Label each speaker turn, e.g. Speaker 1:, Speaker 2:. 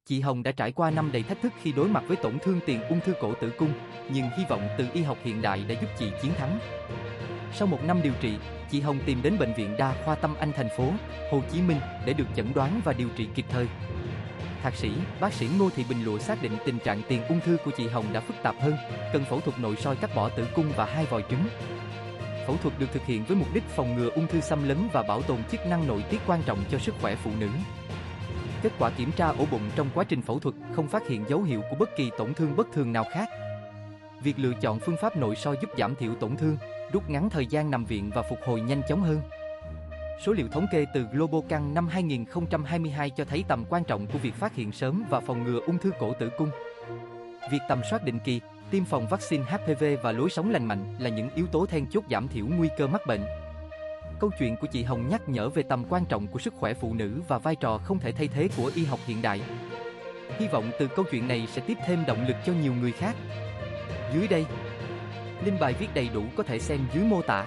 Speaker 1: Chị Hồng đã trải qua năm đầy thách thức khi đối mặt với tổn thương tiền ung thư cổ tử cung, nhưng hy vọng từ y học hiện đại đã giúp chị chiến thắng. Sau một năm điều trị, chị Hồng tìm đến Bệnh viện Đa khoa Tâm Anh thành phố Hồ Chí Minh để được chẩn đoán và điều trị kịp thời. Thạc sĩ, bác sĩ Ngô Thị Bình Lụa xác định tình trạng tiền ung thư của chị Hồng đã phức tạp hơn, cần phẫu thuật nội soi cắt bỏ tử cung và 2 vòi trứng. Phẫu thuật được thực hiện với mục đích phòng ngừa ung thư xâm lấn và bảo tồn chức năng nội tiết quan trọng cho sức khỏe phụ nữ. Kết quả kiểm tra ổ bụng trong quá trình phẫu thuật không phát hiện dấu hiệu của bất kỳ tổn thương bất thường nào khác. Việc lựa chọn phương pháp nội soi giúp giảm thiểu tổn thương, rút ngắn thời gian nằm viện và phục hồi nhanh chóng hơn. Số liệu thống kê từ Globocan năm 2022 cho thấy tầm quan trọng của việc phát hiện sớm và phòng ngừa ung thư cổ tử cung. Việc tầm soát định kỳ, tiêm phòng vaccine HPV và lối sống lành mạnh là những yếu tố then chốt giảm thiểu nguy cơ mắc bệnh. Câu chuyện của chị Hồng nhắc nhở về tầm quan trọng của sức khỏe phụ nữ và vai trò không thể thay thế của y học hiện đại. Hy vọng từ câu chuyện này sẽ tiếp thêm động lực cho nhiều người khác. Dưới đây, link bài viết đầy đủ có thể xem dưới mô tả.